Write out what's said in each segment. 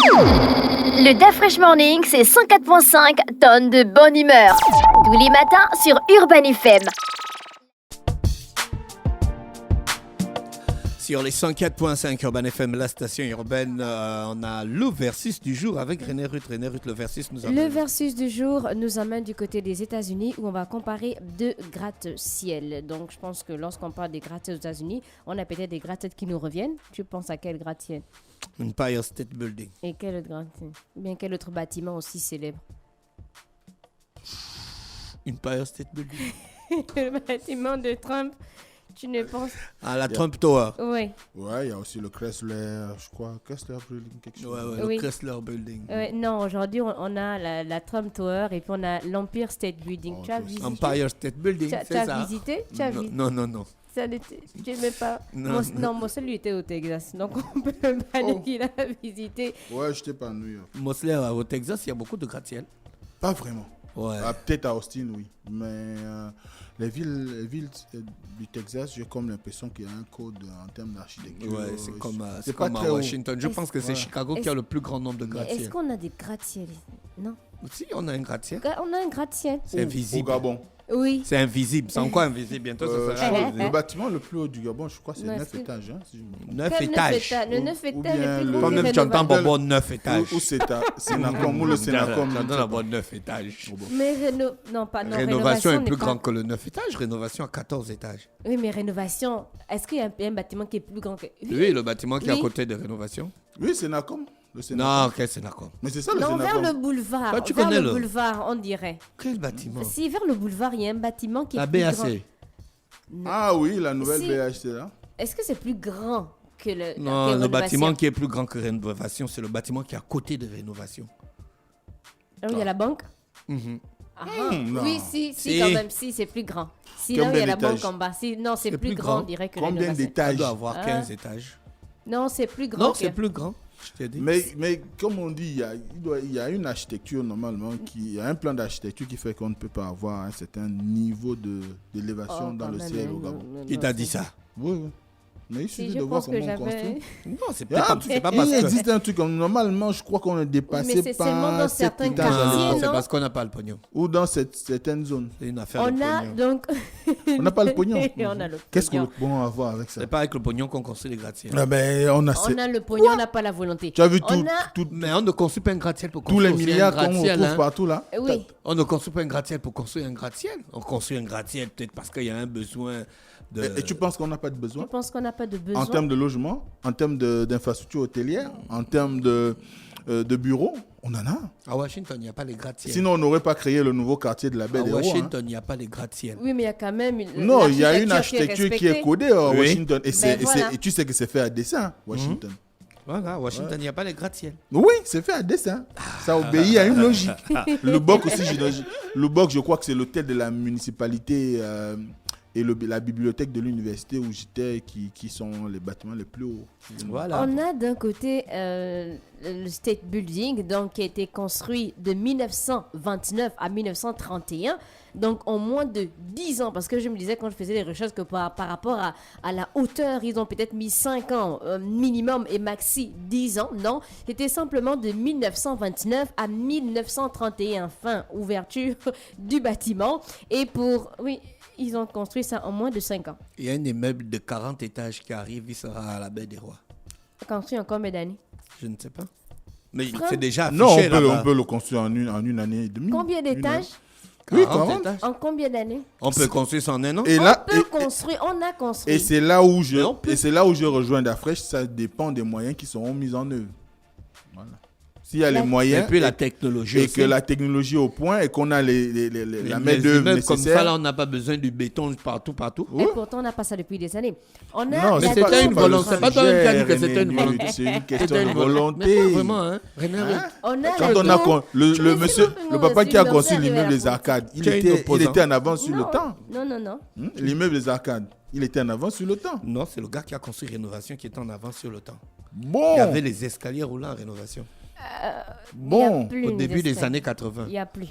Le Da Fresh Morning, c'est 104.5 tonnes de bonne humeur. Tous les matins sur Urban FM. Sur les 104.5 Urban FM, la station urbaine, on a le versus du jour avec René Ruth. René Ruth, le versus nous amène. Le versus du jour nous amène du côté des États-Unis où on va comparer deux gratte-ciel. Donc, je pense que lorsqu'on parle des gratte-ciel aux États-Unis, on a peut-être des gratte-ciel qui nous reviennent. Tu penses à quel gratte-ciel? Empire State Building. Et quel autre gratte-ciel? Bien quel autre bâtiment aussi célèbre? Empire State Building. Le bâtiment de Trump. Tu ne penses... Ah, la Trump Tower. Oui. Ouais, il y a aussi le Chrysler, je crois, Chrysler Building, quelque chose. Ouais, Oui. le Chrysler Building. Non, aujourd'hui, on a la Trump Tower et puis on a l'Empire State Building. Oh, Tu as ok. visité? Empire State Building, Tu c'est as ça? visité? Tu as visité? Non. Ça n'était... Tu n'aimais pas? Non. Non, moi, celui était au Texas. Donc, on peut pas dire qu'il a visité. Ouais, j'étais pas à New York. Mosley, au Texas, il y a beaucoup de gratte-ciel. Pas vraiment. Ouais. Ah, peut-être à Austin, oui. Mais les villes du Texas, j'ai comme l'impression qu'il y a un code en termes d'architecture. Ouais, c'est comme à très haut. Washington. Je pense que c'est Ouais. Chicago qui a le plus grand nombre de Est-ce gratte-ciel. qu'on a des gratte-ciel? Non. Si, on a un gratte-ciel. On a un gratte-ciel. C'est Au invisible. Gabon. Oui. C'est invisible. C'est encore invisible. Bientôt, ce Je sera crois visible. le bâtiment le plus haut du Gabon, je crois, c'est Non, 9 est-ce que- étages. Hein, si je me trompe. 9 Quel étages. Le 9 Ou étages, bien le plus le- gros Toi-même, des tu entends rénovations. bon 9 étages. Ou Sénacom, ou le Sénacom. Tu entends la bonne 9 étages. Mais non, pas non, Rénovation est n'est plus pas- grand que le 9 étages. Rénovation à 14 étages. Oui, mais rénovation, est-ce qu'il y a un bâtiment qui est plus grand que... Oui, le bâtiment qui est à Oui. côté de rénovation. Oui, Sénacom. Le Sénacom. Non, ok, c'est d'accord. Mais c'est ça le Non, vers Sénacom. le boulevard. Toi, tu vers connais le le- boulevard, on dirait. Quel bâtiment? Si, vers le boulevard, il y a un bâtiment qui est La plus grand. BAC. Ah oui, la nouvelle Si. BHC là. Est-ce que c'est plus grand que le... Non, que le rénovation? bâtiment qui est plus grand que rénovation, c'est le bâtiment qui est à côté de rénovation. Ah oui, il y a la banque? Mhm. Ah, non. oui, si, Si. quand même, si, c'est plus grand. Si, là où il y a Combien la banque d'étages? en bas. Si, non, c'est C'est plus plus grand, grand. on dirait que Combien rénovation. Ça d'étages? doit avoir Ah. 15 étages. Non, c'est plus grand Non, que... c'est plus grand. Je t'ai dit. Mais comme on dit, il y a une architecture normalement, il y a un plan d'architecture qui fait qu'on ne peut pas avoir un certain niveau d'élévation Oh, dans quand le même, ciel non, au Gabon. non, Qui non, t'a c'est- dit ça? Oui, oui. Mais il Si, suffit je de voir pense que comment on j'avais... construit. Non, c'est Il y a peut-être un pas, c'est pas il parce que... existe un truc comme normalement, je crois qu'on est Mais dépassé c'est seulement dans par cet certains étage quartiers, Non, non? c'est parce qu'on n'a pas le pognon. ou dans certaines zones. C'est une affaire de On a pognon. donc... On n'a pas le pognon. On a le Qu'est-ce qu'on pognon. peut avoir avec ça? C'est pas avec le pognon qu'on construit les gratte-ciels. Ah ben, on a, On a le pognon, on n'a pas la volonté. Tu as vu On a... Mais on ne construit pas un gratte-ciel pour tous les construire aussi milliards un qu'on gratte-ciel. retrouve hein. partout là? Oui. On ne construit pas un gratte-ciel pour construire un gratte-ciel. On construit un gratte-ciel peut-être parce qu'il y a un besoin de... Et tu penses qu'on n'a pas de Je besoin? pense qu'on n'a pas de besoin. En termes de logement, en termes d'infrastructures hôtelières, en termes de bureaux, on en a. À Washington, il n'y a pas les gratte-ciels. Sinon, on n'aurait pas créé le nouveau quartier de la baie à des Rois. hein. Washington, il n'y a pas les gratte-ciels. Oui, mais il y a quand même une... Non, il y a une l'architecture architecture qui est respectée. codée à Oui. Washington. voilà. Et tu sais que c'est fait à dessin, Washington. Voilà, à Washington, il n'y a pas les gratte-ciels. Oui, c'est fait à dessin. Ça obéit à une logique. Le BOC aussi, le BOC, je crois que c'est l'hôtel de la municipalité et la bibliothèque de l'université où j'étais qui sont les bâtiments les plus hauts. Voilà. On a d'un côté le State Building, donc, qui a été construit de 1929 à 1931, donc en moins de 10 ans, parce que je me disais quand je faisais les recherches que par rapport à la hauteur, ils ont peut-être mis 5 ans minimum et maxi 10 ans. Non, c'était simplement de 1929 à 1931, fin ouverture du bâtiment. Et oui, ils ont construit ça en moins de 5 ans. Il y a un immeuble de 40 étages qui arrive, il sera à la baie des Rois. Construit en combien d'années? Je ne sais pas. Mais Franck? c'est déjà affiché Non, là-bas. on peut le construire en une année et demie. Combien d'étages? Oui, 40 40. étages. En combien d'années? On peut construire ça en un an. Et là, On peut construire, on a construit. et c'est là où Mais on peut- et c'est là où je rejoins Dafresh, ça dépend des moyens qui seront mis en œuvre. Voilà. S'il y a les Et moyens puis la technologie et aussi. que la technologie est au point et qu'on a la Les main-d'œuvre immeubles comme ça, nécessaire. là, on n'a pas besoin du béton partout. Et pourtant, on n'a pas ça depuis des années. On a Non, Mais la c'était tour une de volonté. Trump. C'est pas toi même qui as dit que c'était une René, volonté. C'est une question C'était de une volonté. Mais pas vraiment, hein. René, On a Quand la on a tour- le monsieur, le papa qui a construit l'immeuble des des arcades, il Tu es une était opposante. en avance sur le temps. Non. L'immeuble des arcades, il était en avance sur le temps. Non, c'est le gars qui a construit Rénovation qui était en avance sur le temps. Bon, Il y avait les escaliers roulants en Rénovation. Il y a bon. plus Au une début des escaliers. années 80. Il n'y a plus.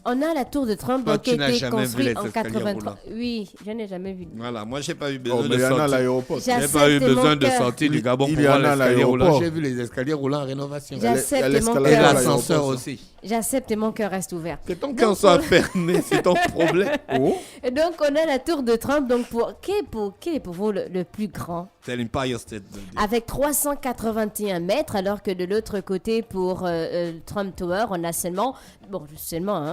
On a la tour de Trump Toi, donc, qui tu n'as a été jamais vu construite les en escaliers 83. roulants. Oui, je n'ai jamais vu. Voilà, moi, j'ai pas eu Oh, besoin mais de il y en a à sortir. l'aéroport. J'ai- J'ai pas eu J'accepte besoin mon de cœur. sortir du Gabon Il pour y voir en a à l'escalier roulant. l'aéroport. J'ai vu les escaliers roulants en rénovation. J'accepte Il y a mon l'escalade Et à cœur. l'aéroport, l'ascenseur ça. aussi. J'accepte et mon cœur reste ouvert. Que ton Donc, cœur soit pour- fermé, c'est ton problème. Oh. Et donc, on a la tour de Trump. Donc, quel est pour vous le plus grand? C'est l'Empire State Building. Avec 381 mètres, alors que de l'autre côté, pour Trump Tower, on a seulement,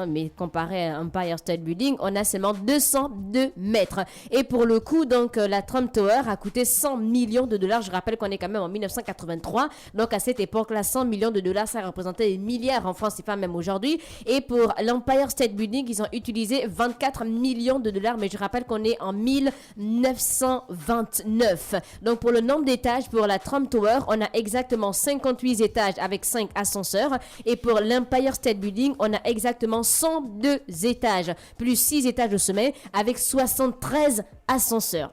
mais comparé à Empire State Building, on a seulement 202 mètres. Et pour le coup, donc, la Trump Tower a coûté 100 millions de dollars. Je rappelle qu'on est quand même en 1983. Donc, à cette époque-là, 100 millions de dollars, ça représentait des milliards en France, c'est pas même aujourd'hui. Et pour l'Empire State Building, ils ont utilisé 24 millions de dollars, mais je rappelle qu'on est en 1929. Donc, pour le nombre d'étages, pour la Trump Tower, on a exactement 58 étages avec 5 ascenseurs. Et pour l'Empire State Building, on a exactement 102 étages, plus 6 étages au sommet, avec 73 ascenseurs.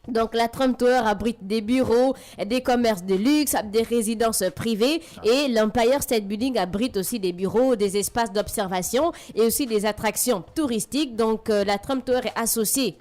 Donc, la Trump Tower abrite des bureaux, des commerces de luxe, des résidences privées. Et l'Empire State Building abrite aussi des bureaux, des espaces d'observation et aussi des attractions touristiques. Donc, la Trump Tower est associée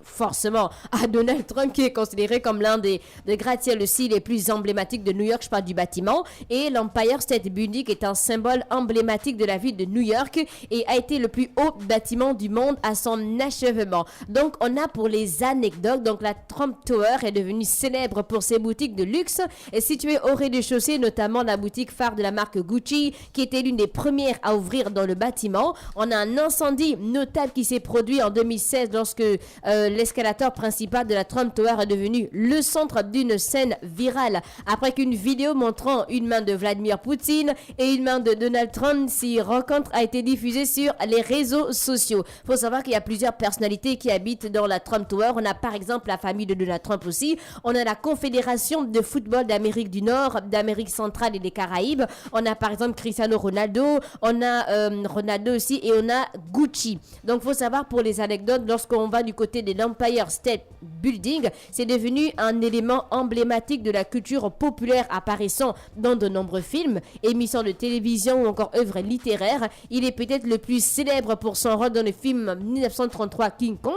forcément à Donald Trump, qui est considéré comme l'un des gratte-ciel aussi les plus emblématiques de New York, je parle du bâtiment. Et l'Empire State Building est un symbole emblématique de la ville de New York et a été le plus haut bâtiment du monde à son achèvement. Donc, on a pour les anecdotes, donc la Trump Tower est devenue célèbre pour ses boutiques de luxe situées au rez-de-chaussée, notamment la boutique phare de la marque Gucci, qui était l'une des premières à ouvrir dans le bâtiment. On a un incendie notable qui s'est produit en 2016 lorsque l'escalator principal de la Trump Tower est devenu le centre d'une scène virale après qu'une vidéo montrant une main de Vladimir Poutine et une main de Donald Trump s'y rencontre a été diffusée sur les réseaux sociaux. Faut savoir qu'il y a plusieurs personnalités qui habitent dans la Trump Tower. On a par exemple la famille de Donald Trump aussi. On a la Confédération de football d'Amérique du Nord, d'Amérique centrale et des Caraïbes. On a par exemple Cristiano Ronaldo. On a Ronaldo aussi et on a Gucci. Donc faut savoir pour les anecdotes, lorsqu'on va du côté de l'Empire State Building, c'est devenu un élément emblématique de la culture populaire apparaissant dans de nombreux films, émissions de télévision ou encore œuvres littéraires. Il est peut-être le plus célèbre pour son rôle dans le film 1933 King Kong,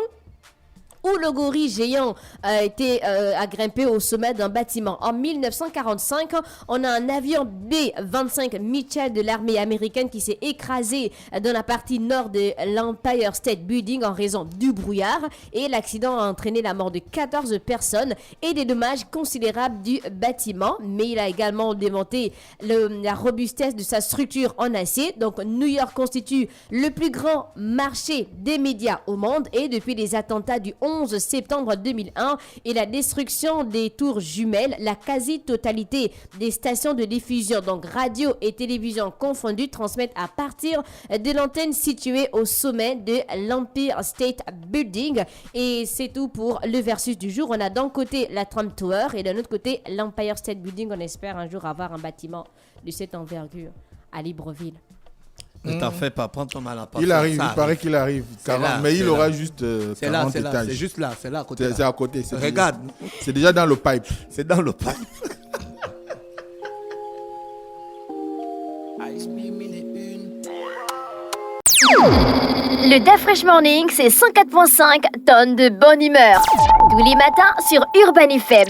où le gorille géant a grimpé au sommet d'un bâtiment. En 1945, on a un avion B-25 Mitchell de l'armée américaine qui s'est écrasé dans la partie nord de l'Empire State Building en raison du brouillard. Et l'accident a entraîné la mort de 14 personnes et des dommages considérables du bâtiment. Mais il a également démonté la robustesse de sa structure en acier. Donc, New York constitue le plus grand marché des médias au monde. Et depuis les attentats du 11 septembre 2001 et la destruction des tours jumelles, la quasi-totalité des stations de diffusion, donc radio et télévision confondues, transmettent à partir de l'antenne située au sommet de l'Empire State Building. Et c'est tout pour le versus du jour. On a d'un côté la Trump Tower et d'un autre côté l'Empire State Building. On espère un jour avoir un bâtiment de cette envergure à Libreville. Ne t'en fais pas, prends ton mal à part. Il arrive, il paraît qu'il arrive. 40, là, mais il c'est aura là. juste C'est là, 40 c'est là, étages. c'est juste là, c'est là à côté. C'est à côté. Regarde, C'est déjà dans le pipe. c'est dans le pipe. Le Da Fresh Morning, c'est 104.5 tonnes de bonne humeur. Tous les matins sur Urban FM.